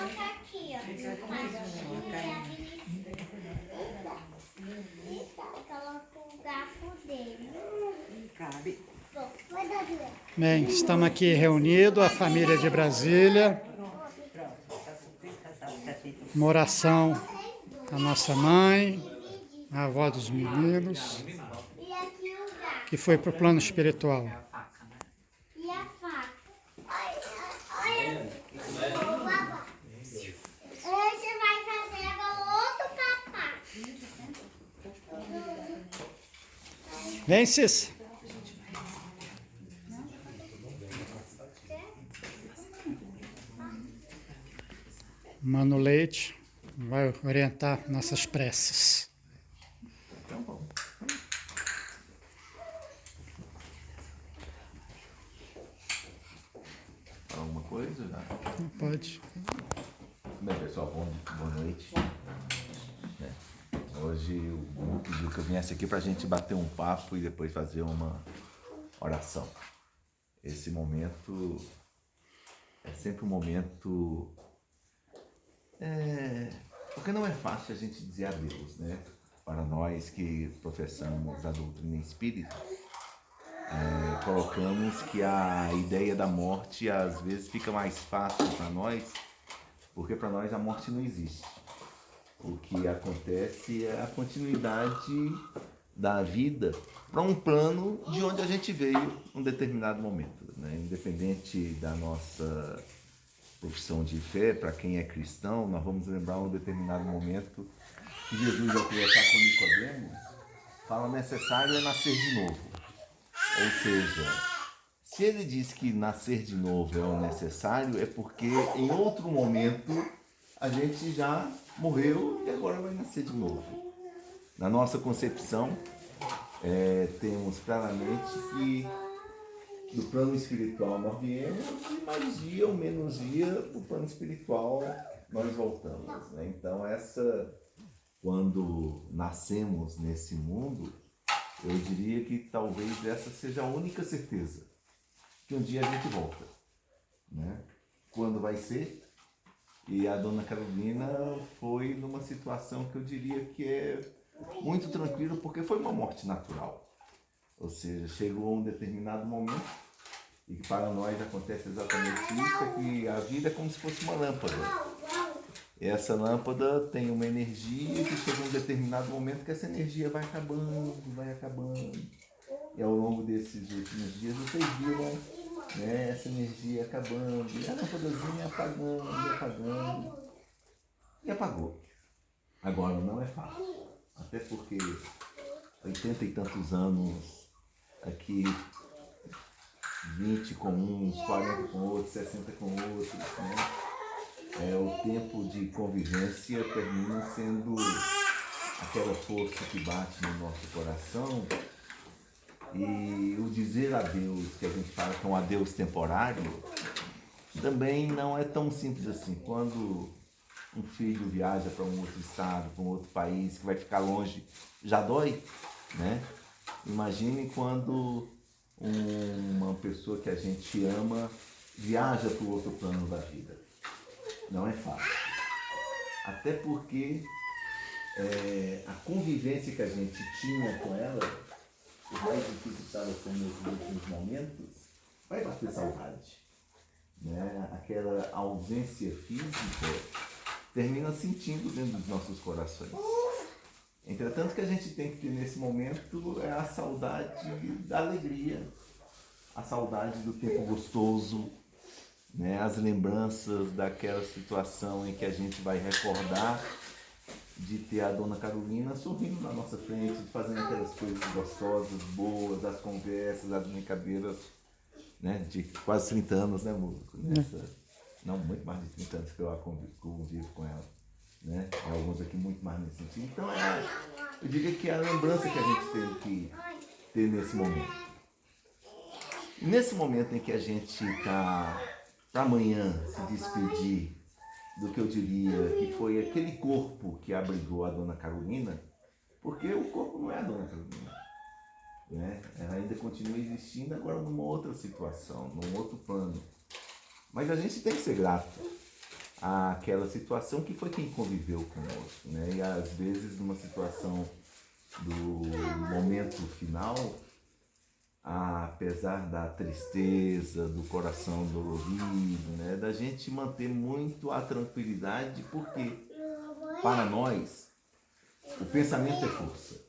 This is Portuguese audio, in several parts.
coloca aqui, ó. Coloca o garfo dele. Cabe. Vai dar dinheiro. Bem, estamos aqui reunidos, a família de Brasília. Uma oração à nossa mãe, a avó dos meninos, E aqui o garfo. que foi para o plano espiritual. E a faca. Olha. Olha. Você vai fazer agora outro papá. Vem, Cis. Mano Leite vai orientar nossas preces. Então vamos. Fala alguma coisa? Não pode. Bem, pessoal, boa noite. Hoje o grupo pediu que eu viesse aqui para a gente bater um papo e depois fazer uma oração. Esse momento é sempre um momento... porque não é fácil a gente dizer adeus, né? Para nós que professamos a doutrina espírita, colocamos que a ideia da morte às vezes fica mais fácil para nós, porque para nós a morte não existe. O que acontece é a continuidade da vida para um plano de onde a gente veio num determinado momento, né? Independente da nossa profissão de fé, para quem é cristão, nós vamos lembrar um determinado momento que Jesus, ao conversar com Nicodemos, fala necessário é nascer de novo. Ou seja, se ele diz que nascer de novo é o necessário, é porque em outro momento a gente já morreu e agora vai nascer de novo. Na nossa concepção, temos claramente que do plano espiritual nós viemos e mais dia ou menos dia do plano espiritual nós voltamos, né? Então quando nascemos nesse mundo, eu diria que talvez essa seja a única certeza, que um dia a gente volta, né? Quando vai ser? E a dona Carolina foi numa situação que eu diria que é muito tranquila, porque foi uma morte natural. Ou seja, chegou a um determinado momento, e que para nós acontece exatamente isso, é que a vida é como se fosse uma lâmpada. E essa lâmpada tem uma energia que chega a um determinado momento que essa energia vai acabando, E ao longo desses últimos dias vocês viram, né, essa energia acabando, e a lâmpadazinha apagando, e apagou. Agora não é fácil, até porque 80 e tantos anos aqui, 20 com uns, 40 com outros, 60 com outros, né? O tempo de convivência termina sendo aquela força que bate no nosso coração, e o dizer adeus, que a gente fala que é um adeus temporário, também não é tão simples assim. Quando um filho viaja para um outro estado, para um outro país, que vai ficar longe, já dói, né? Imagine quando uma pessoa que a gente ama viaja para o outro plano da vida. Não é fácil. Até porque a convivência que a gente tinha com ela, o mais difícil estava sendo nos últimos momentos, vai bater saudade, né? Aquela ausência física termina sentindo dentro dos nossos corações. Entretanto, o que a gente tem que ter nesse momento é a saudade da alegria, a saudade do tempo gostoso, né? As lembranças daquela situação em que a gente vai recordar de ter a dona Carolina sorrindo na nossa frente, fazendo aquelas coisas gostosas, boas, as conversas, as brincadeiras, né? De quase 30 anos, né, músico? Não, muito mais de 30 anos que eu convivo com ela, né? Alguns aqui muito mais nesse sentido. Então, eu diria que é a lembrança que a gente tem que ter nesse momento. E nesse momento em que a gente está para amanhã se despedir do que eu diria que foi aquele corpo que abrigou a dona Carolina, porque o corpo não é a dona Carolina, né? Ela ainda continua existindo agora numa outra situação, num outro plano. Mas a gente tem que ser grato àquela situação que foi quem conviveu conosco, né? E às vezes numa situação do momento final, apesar da tristeza, do coração dolorido, né? Da gente manter muito a tranquilidade, porque para nós o pensamento é força.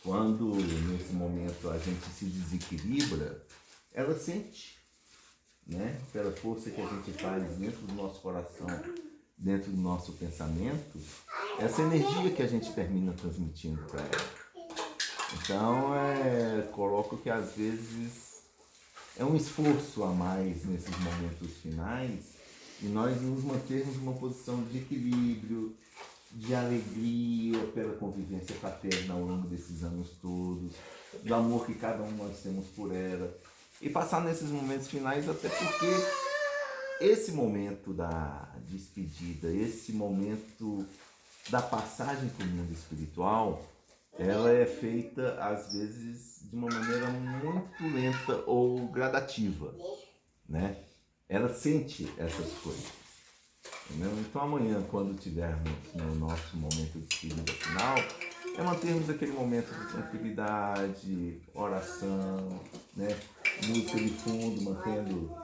Quando nesse momento a gente se desequilibra, ela sente, né? Pela força que a gente faz dentro do nosso coração, dentro do nosso pensamento, essa energia que a gente termina transmitindo para ela. Então, coloco que às vezes é um esforço a mais nesses momentos finais e nós nos mantermos numa posição de equilíbrio, de alegria pela convivência fraterna ao longo desses anos todos, do amor que cada um nós temos por ela, e passar nesses momentos finais, até porque esse momento da despedida, esse momento da passagem para o mundo espiritual, ela é feita às vezes de uma maneira muito lenta ou gradativa, né? Ela sente essas coisas. Entendeu? Então amanhã, quando tivermos no nosso momento de despedida final, é mantermos aquele momento de tranquilidade, oração, né? Música de fundo, mantendo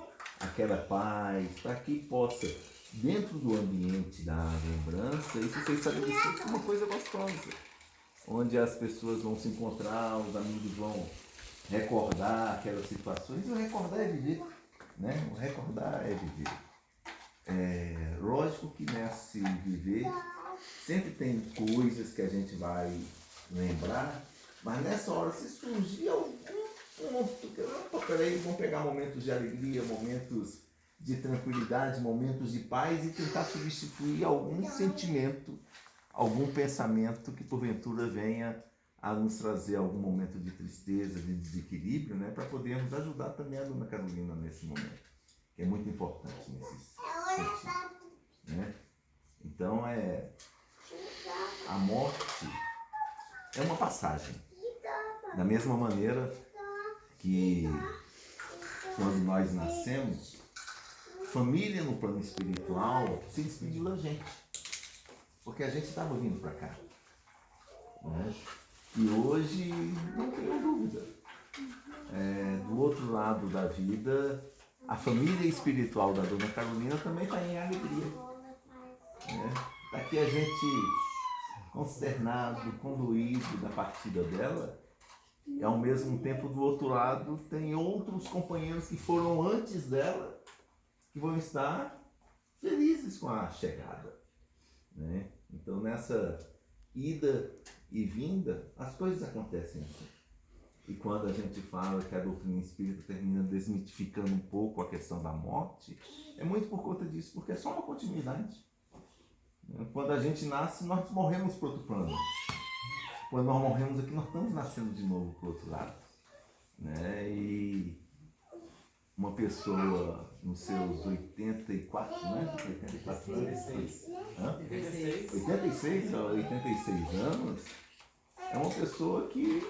aquela paz, para que possa, dentro do ambiente da lembrança, isso ser estabelecido como uma coisa gostosa, onde as pessoas vão se encontrar, os amigos vão recordar aquelas situações. O recordar é viver, né? O recordar é viver. Lógico que nesse viver sempre tem coisas que a gente vai lembrar, mas nessa hora, se surgir algum ponto, peraí, vamos pegar momentos de alegria, momentos de tranquilidade, momentos de paz e tentar substituir algum sentimento, algum pensamento que porventura venha a nos trazer algum momento de tristeza, de desequilíbrio, né, para podermos ajudar também a Dona Carolina nesse momento, que é muito importante nesse sentido, né? Então a morte é uma passagem, da mesma maneira que quando nós nascemos, família no plano espiritual se despediu da gente, porque a gente estava vindo para cá, né? E hoje, não tenho dúvida, do outro lado da vida, a família espiritual da Dona Carolina também está em alegria, né? Daqui a gente, consternado, condoído da partida dela, e ao mesmo tempo do outro lado tem outros companheiros que foram antes dela, que vão estar felizes com a chegada, né? Então nessa ida e vinda, as coisas acontecem assim. E quando a gente fala que a doutrina espírita termina desmitificando um pouco a questão da morte, é muito por conta disso, porque é só uma continuidade. Quando a gente nasce, nós morremos para outro plano. Quando nós morremos aqui, nós estamos nascendo de novo para o outro lado, né? E uma pessoa nos seus 84, né? 84 anos, 86 a 86 anos, é uma pessoa que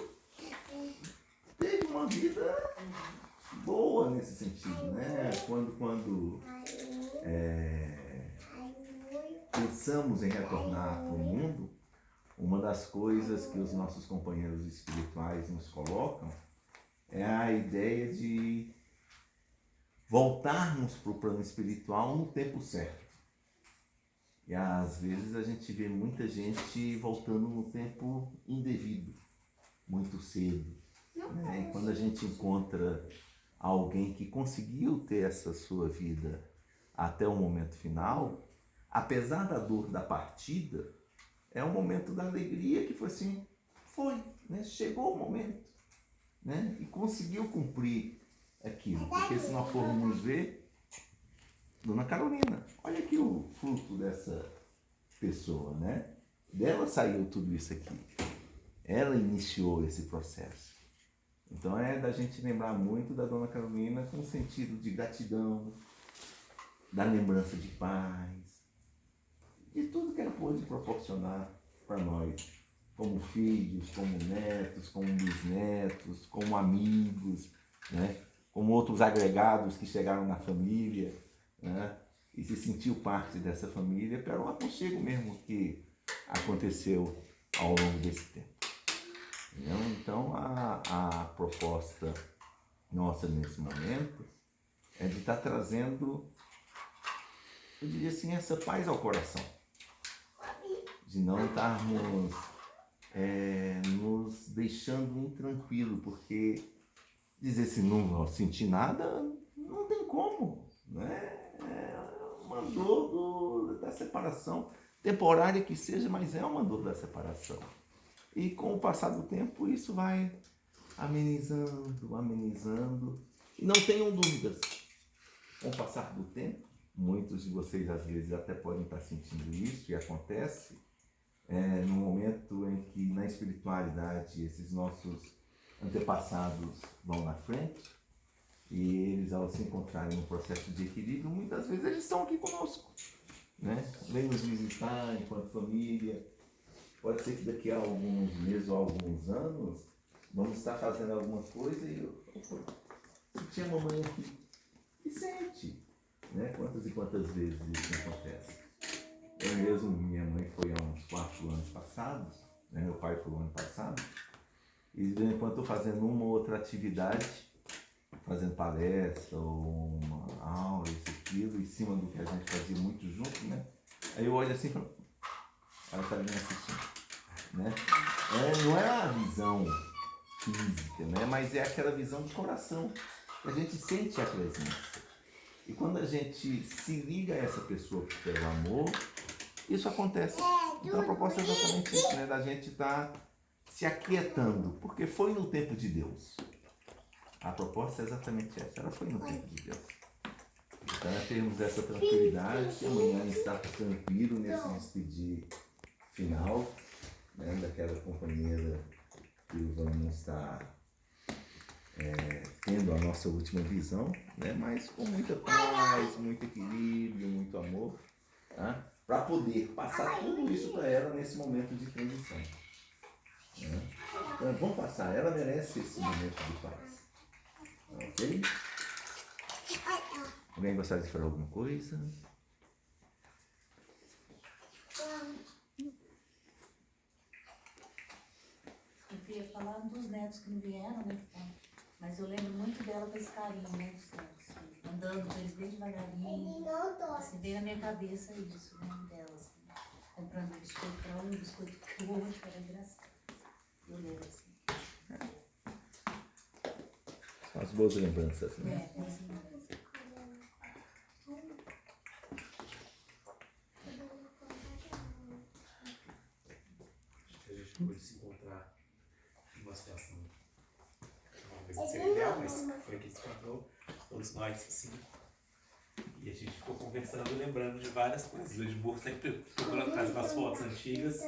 teve uma vida boa nesse sentido, né? Quando pensamos em retornar para o mundo, uma das coisas que os nossos companheiros espirituais nos colocam é a ideia de voltarmos para o plano espiritual no tempo certo. E às vezes a gente vê muita gente voltando no tempo indevido, muito cedo, né? E quando a gente encontra alguém que conseguiu ter essa sua vida até o momento final, apesar da dor da partida, é um momento da alegria que foi assim, né? Chegou o momento, né? E conseguiu cumprir aquilo, porque se nós formos ver, Dona Carolina, olha aqui o fruto dessa pessoa, né? Dela saiu tudo isso aqui, ela iniciou esse processo. Então é da gente lembrar muito da Dona Carolina com o sentido de gratidão, da lembrança de paz, de tudo que ela pôde proporcionar para nós, como filhos, como netos, como bisnetos, como amigos, né? Como outros agregados que chegaram na família, né? e se sentiu parte dessa família pelo aconchego mesmo que aconteceu ao longo desse tempo. Entendeu? Então a proposta nossa nesse momento é de estar trazendo, eu diria assim, essa paz ao coração, de não estarmos nos deixando intranquilo, porque dizer assim, não sentir nada, não tem como, né? É uma dor da separação, temporária que seja, mas é uma dor da separação. E com o passar do tempo, isso vai amenizando, amenizando. E não tenham dúvidas, com o passar do tempo, muitos de vocês às vezes até podem estar sentindo isso, e acontece no momento em que na espiritualidade esses nossos antepassados vão na frente, e eles, ao se encontrarem no processo de equilíbrio, muitas vezes eles estão aqui conosco, né? Vêm nos visitar enquanto família. Pode ser que daqui a alguns meses ou alguns anos vamos estar fazendo alguma coisa e eu tinha mamãe aqui. E sente, né? Quantas e quantas vezes isso acontece. Eu mesmo, minha mãe foi há uns 4 anos passados, né? Meu pai foi o ano passado, e de vez em quando eu estou fazendo uma ou outra atividade, fazendo palestra ou uma aula, isso aquilo, em cima do que a gente fazia muito junto, né? Aí eu olho assim e falo, ela está me assistindo, né? Não é a visão física, né? Mas é aquela visão de coração, que a gente sente a presença. E quando a gente se liga a essa pessoa pelo amor, isso acontece. Então a proposta é exatamente isso, né? Da gente estar se aquietando, porque foi no tempo de Deus. A proposta é exatamente essa, ela foi no tempo de Deus. Então é termos essa tranquilidade, amanhã estar tranquilo nesse despedir final, né? Daquela companheira que vamos estar tendo a nossa última visão, né? Mas com muita paz, muito equilíbrio, muito amor, tá? Para poder passar tudo isso para ela nesse momento de transição, né? Então vamos passar, ela merece esse momento de paz, ok? Alguém gostaria de falar alguma coisa? Eu queria falar dos netos que não vieram, né? Mas eu lembro muito dela com esse carinho, né? Dos netos, assim, andando com eles bem devagarinho. Assim, veio na minha cabeça isso, né? Dela, assim, comprando biscoito para um, biscoito para o outro, era engraçado. Eu lembro assim. As boas lembranças, né? Boas lembranças. A gente pôde se encontrar numa situação talvez não seria ideal, mas foi que se encontrou todos nós assim. E a gente ficou conversando e lembrando de várias coisas. O Edmur sempre procurando trazer umas fotos antigas.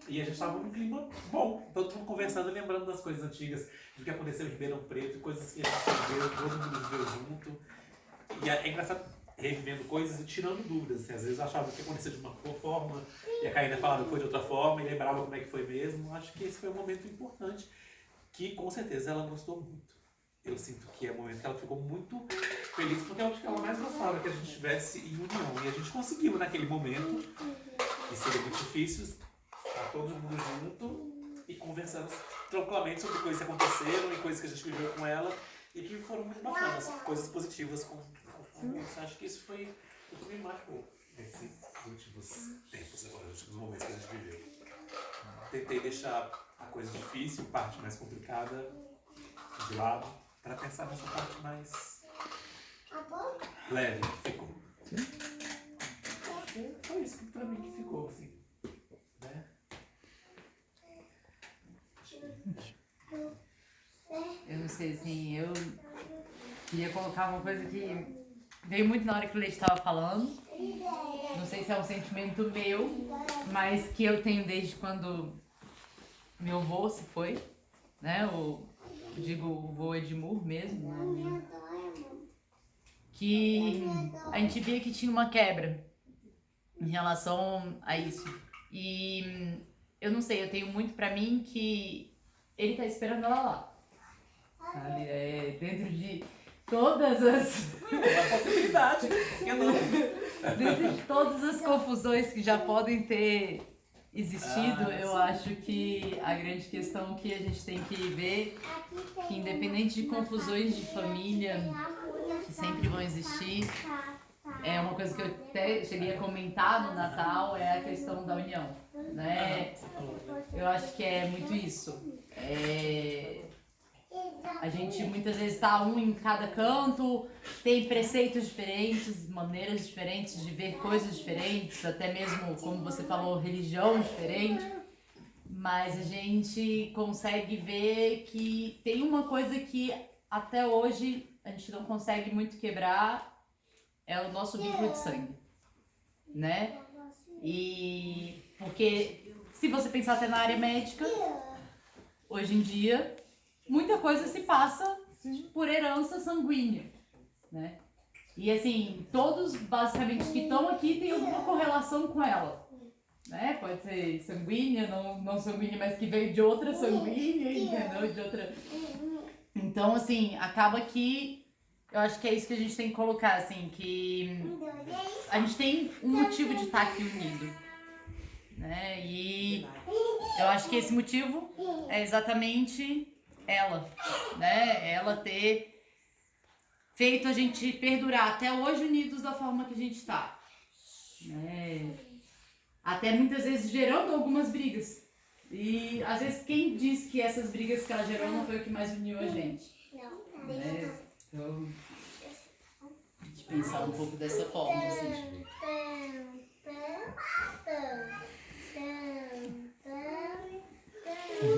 E a gente estava num clima bom. Todo mundo conversando e lembrando das coisas antigas, do que aconteceu em Ribeirão Preto, coisas que a gente viveu, todo mundo viveu junto. E é engraçado revivendo coisas e tirando dúvidas. Assim, às vezes eu achava que acontecia de uma forma, e a Karina falava que foi de outra forma, e lembrava como é que foi mesmo. Acho que esse foi um momento importante, que com certeza ela gostou muito. Eu sinto que é um momento que ela ficou muito feliz, porque eu acho que ela mais gostava que a gente estivesse em união. E a gente conseguiu naquele momento, que seria muito difícil, estar todo mundo junto e conversando tranquilamente sobre coisas que aconteceram e coisas que a gente viveu com ela e que foram muito bacanas, coisas positivas com isso. Acho que isso foi o que me marcou nesses últimos tempos, agora, nos últimos momentos que a gente viveu. Tentei deixar a coisa difícil, a parte mais complicada de lado, para pensar nessa parte mais leve que ficou. Foi isso que pra mim que ficou, assim, né? Eu não sei, assim, eu queria colocar uma coisa que veio muito na hora que o Leite estava falando. Não sei se é um sentimento meu, mas que eu tenho desde quando meu avô se foi, né? Digo, o vô Edmur mesmo, né? Que a gente via que tinha uma quebra em relação a isso. E eu não sei, eu tenho muito pra mim que ele tá esperando ela lá. Sabe? Dentro de todas as... Uma possibilidade. Eu não... dentro de todas as confusões que já podem ter existido, eu acho que a grande questão que a gente tem que ver, que independente de confusões de família, que sempre vão existir, é uma coisa que eu até cheguei a comentar no Natal, é a questão da união, né? Eu acho que é muito isso. A gente muitas vezes está um em cada canto, tem preceitos diferentes, maneiras diferentes de ver coisas diferentes, até mesmo, como você falou, religião diferente, mas a gente consegue ver que tem uma coisa que até hoje a gente não consegue muito quebrar, é o nosso vínculo de sangue, né? E porque se você pensar até na área médica, hoje em dia, muita coisa se passa por herança sanguínea, né? E assim, todos basicamente que estão aqui têm alguma correlação com ela, né? Pode ser sanguínea, não sanguínea, mas que veio de outra sanguínea, entendeu? De outra... Então, assim, acaba que eu acho que é isso que a gente tem que colocar, assim, que a gente tem um motivo de estar aqui unido, né? E eu acho que esse motivo é exatamente ela, né? Ela ter feito a gente perdurar até hoje unidos da forma que a gente está, né? Até muitas vezes gerando algumas brigas. E às vezes quem diz que essas brigas que ela gerou não foi o que mais uniu a gente, né? Então, a gente pensar um pouco dessa forma, assim.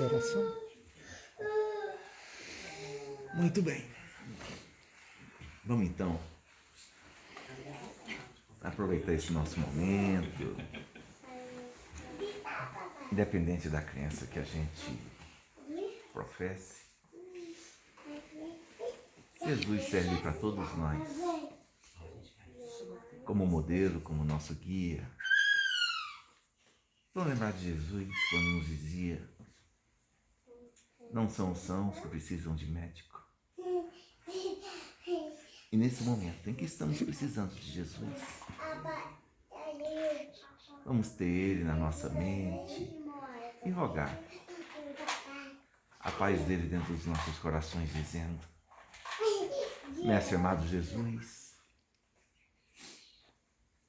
Oração. Muito bem. Vamos então aproveitar esse nosso momento, independente da crença que a gente professe. Jesus serve para todos nós como modelo, como nosso guia. Vamos lembrar de Jesus quando nos dizia: não são os sãos que precisam de médico. E nesse momento em que estamos precisando de Jesus, vamos ter Ele na nossa mente e rogar a paz dele dentro dos nossos corações, dizendo: Mestre amado Jesus,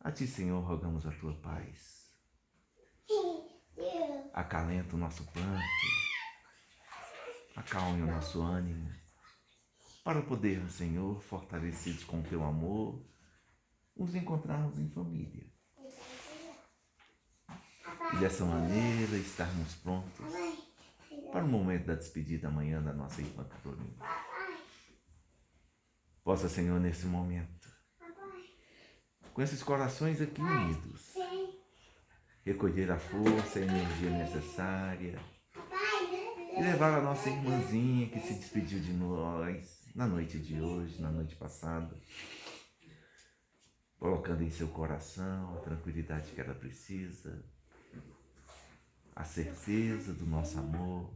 a Ti, Senhor, rogamos a Tua paz. Acalenta o nosso pranto, acalme o nosso ânimo, para podermos, Senhor, fortalecidos com o Teu amor, nos encontrarmos em família. E dessa maneira estarmos prontos para o momento da despedida amanhã da nossa irmã Carolina. Possa, Senhor, nesse momento, com esses corações aqui unidos, recolher a força e a energia necessária e levar a nossa irmãzinha que se despediu de nós na noite de hoje, na noite passada, colocando em seu coração a tranquilidade que ela precisa, a certeza do nosso amor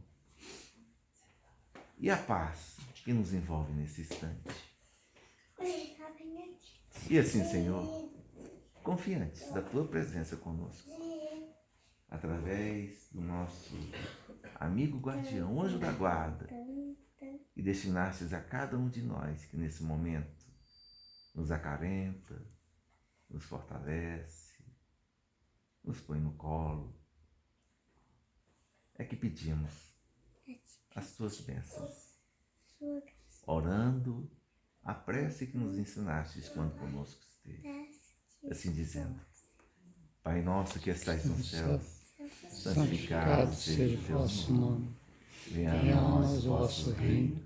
e a paz que nos envolve nesse instante. E assim, Senhor, confiantes da Tua presença conosco, através do nosso amigo guardião, anjo da guarda, e destinastes a cada um de nós que nesse momento nos acarenta, nos fortalece, nos põe no colo, é que pedimos as Tuas bênçãos, orando a prece que nos ensinastes quando conosco esteve, assim dizendo: Pai nosso que estais no céu, santificado seja o vosso nome. Venha a nós o vosso reino,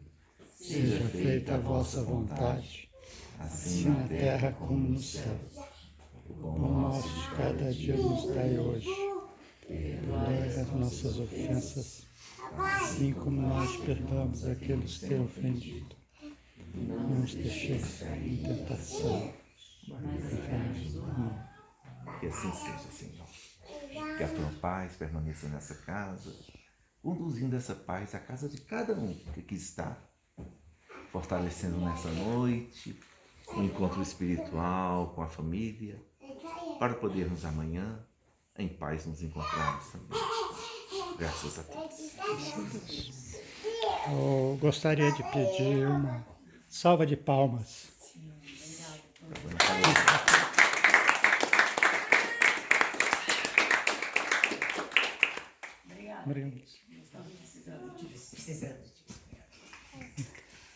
seja feita a vossa vontade, assim na terra como no céu. O pão nosso de cada dia nos dai hoje. Perdoai as nossas ofensas, assim como nós perdoamos aqueles que têm ofendido. Não nos deixeis cair em tentação, mas livrai-nos do mal. Que assim seja, Senhor. Que a Tua paz permaneça nessa casa, conduzindo essa paz à casa de cada um que aqui está, fortalecendo nessa noite o encontro espiritual com a família para podermos amanhã, em paz, nos encontrarmos também. Graças a Deus. Eu gostaria de pedir uma salva de palmas. Obrigada. Obrigado. Precisando disso.